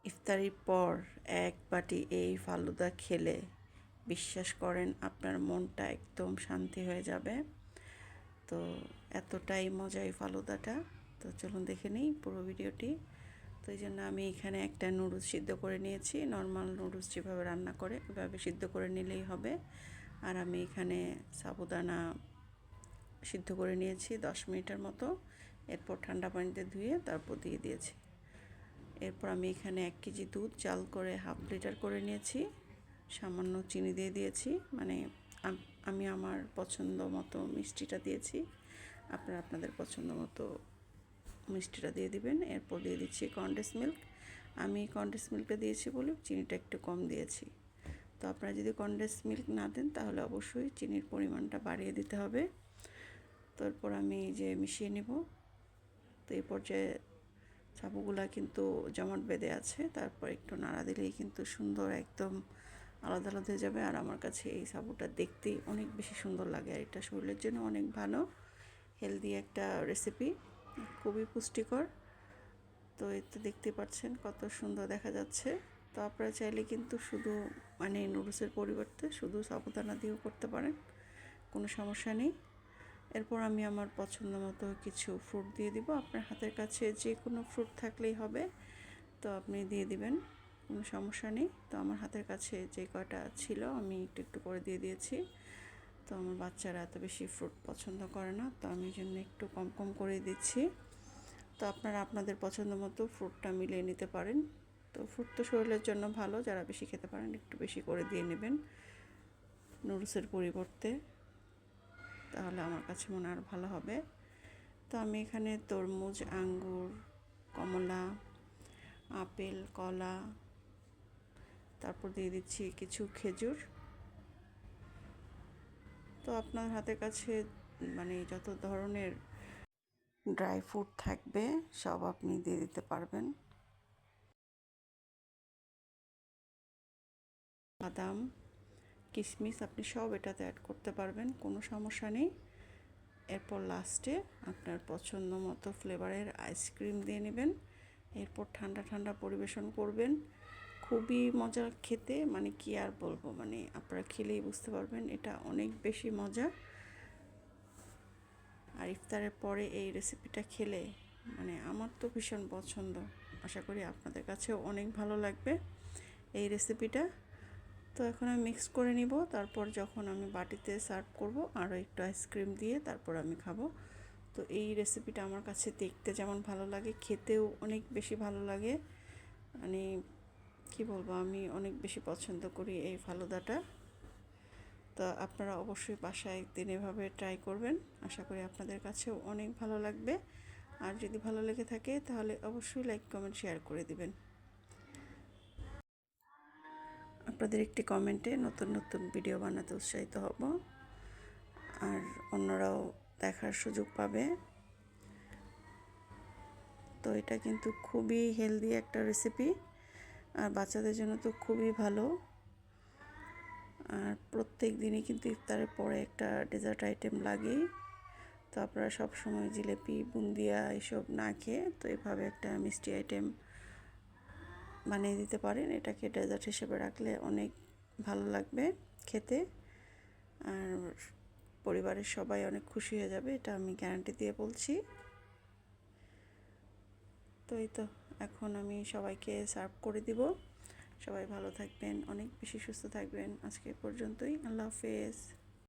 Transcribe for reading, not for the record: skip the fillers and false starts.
ইফতারির পর এক বাটি এই ফালুদা খেলে বিশ্বাস করেন আপনার মনটা একদম শান্তি হয়ে যাবে। তো এতটাই মজা এই ফালুদাটা। তো চলুন দেখে নিই পুরো ভিডিওটি। তো এই জন্য আমি এখানে একটা নুডলস সিদ্ধ করে নিয়েছি। নর্মাল নুডলস যেভাবে রান্না করে ওইভাবে সিদ্ধ করে নিলেই হবে। আর আমি এখানে সাবুদানা সিদ্ধ করে নিয়েছি 10 মিনিটের মতো। এরপর ঠান্ডা পানিতে ধুয়ে তারপর দিয়ে দিয়েছি। এরপর আমি এখানে 1 কেজি দুধ জাল করে হাফ লিটার করে নিয়েছি। সামান্য চিনি দিয়ে দিয়েছি, মানে আমি আমার পছন্দ মতো মিষ্টিটা দিয়েছি। আপনারা আপনাদের পছন্দ মতো মিষ্টিটা দিয়ে দিবেন। এরপর দিয়ে দিচ্ছি কনডেন্স মিল্ক। আমি কনডেন্স মিল্কটা দিয়েছি বলে চিনিটা একটু কম দিয়েছি। তো আপনারা যদি কনডেন্স মিল্ক না দেন তাহলে অবশ্যই চিনির পরিমাণটা বাড়িয়ে দিতে হবে। তারপর আমি যে মিশিয়ে নিব। তো এই পর্যায়ে সাবুগুলা কিন্তু জমাট বেঁধে আছে, তারপর একটু নাড়া দিলেই কিন্তু সুন্দর একদম আলাদা আলাদা হয়ে যাবে। আর আমার কাছে এই সাবুটা দেখতেই অনেক বেশি সুন্দর লাগে, আর এটা শরীরের জন্য অনেক ভালো, হেলদি একটা রেসিপি, খুবই পুষ্টিকর। তো এতে দেখতে পাচ্ছেন কত সুন্দর দেখা যাচ্ছে। তো আপনারা চাইলে কিন্তু শুধু মানে নুডলসের পরিবর্তে শুধু সাবুদানা দিয়েও করতে পারেন, কোনো সমস্যা নেই। এরপর আমি আমার পছন্দ মতো কিছু ফ্রুট দিয়ে দিব। আপনার হাতের কাছে যে কোনো ফ্রুট থাকলেই হবে, তো আপনি দিয়ে দিবেন, কোনো সমস্যা নেই। তো আমার হাতের কাছে যে কয়টা ছিল আমি একটু একটু করে দিয়ে দিয়েছি। তো আমার বাচ্চারা এত বেশি ফ্রুট পছন্দ করে না, তো আমি জন্য একটু কম কম করে দিচ্ছি। তো আপনারা আপনাদের পছন্দ মতো ফ্রুটটা মিলিয়ে নিতে পারেন। তো ফ্রুট তো শরীরের জন্য ভালো, যারা বেশি খেতে পারেন একটু বেশি করে দিয়ে নেবেন নুডলসের পরিবর্তে, তাহলে আমার কাছে মনে আর ভালো হবে। তো আমি এখানে তরমুজ, আঙ্গুর, কমলা, আপেল, কলা, তারপর দিয়ে দিচ্ছি কিছু খেজুর। তো আপনার হাতের কাছে মানে যত ধরনের ড্রাই ফ্রুট থাকবে সব আপনি দিয়ে দিতে পারবেন। বাদাম, কিশমিশ আপনি সব এটাতে অ্যাড করতে পারবেন, কোনো সমস্যা নেই। এরপর লাস্টে আপনার পছন্দ মতো ফ্লেভারের আইসক্রিম দিয়ে নেবেন। এরপর ঠান্ডা ঠান্ডা পরিবেশন করবেন। খুবই মজা খেতে, মানে কি আর বলবো, মানে আপনারা খেলেই বুঝতে পারবেন এটা অনেক বেশি মজা। আর ইফতারের পরে এই রেসিপিটা খেলে মানে আমার তো ভীষণ পছন্দ, আশা করি আপনাদের কাছেও অনেক ভালো লাগবে এই রেসিপিটা। তো এখন আমি মিক্স করে নিব, তারপর যখন আমি বাটিতে সার্ভ করব আরও একটু আইসক্রিম দিয়ে তারপর আমি খাবো। তো এই রেসিপিটা আমার কাছে দেখতে যেমন ভালো লাগে, খেতেও অনেক বেশি ভালো লাগে, মানে কি বলবো, আমি অনেক বেশি পছন্দ করি এই ফালুদাটা। তো আপনারা অবশ্যই বাসায় একদিন এভাবে ট্রাই করবেন, আশা করি আপনাদের কাছেও অনেক ভালো লাগবে। আর যদি ভালো লেগে থাকে তাহলে অবশ্যই লাইক, কমেন্ট, শেয়ার করে দিবেন। আপনাদের একটি কমেন্টে নতুন নতুন ভিডিও বানাতে উৎসাহিত হব, আর অন্যরাও দেখার সুযোগ পাবে। তো এটা কিন্তু খুবই হেলদি একটা রেসিপি, আর বাচ্চাদের জন্য তো খুবই ভালো। আর প্রত্যেক দিনই কিন্তু ইফতারের পরে একটা ডেজার্ট আইটেম লাগেই। তো আপনারা সবসময় জিলেপি, বুন্দিয়া এসব না খেয়ে তো এভাবে একটা মিষ্টি আইটেম বানিয়ে দিতে পারেন। এটাকে ডেজার্ট হিসেবে রাখলে অনেক ভালো লাগবে খেতে, আর পরিবারের সবাই অনেক খুশি হয়ে যাবে, এটা আমি গ্যারান্টি দিয়ে বলছি। তো এই তো এখন আমি সবাইকে সার্ভ করে দিব। সবাই ভালো থাকবেন, অনেক বেশি সুস্থ থাকবেন। আজকে পর্যন্তই, আল্লাহ হাফেজ।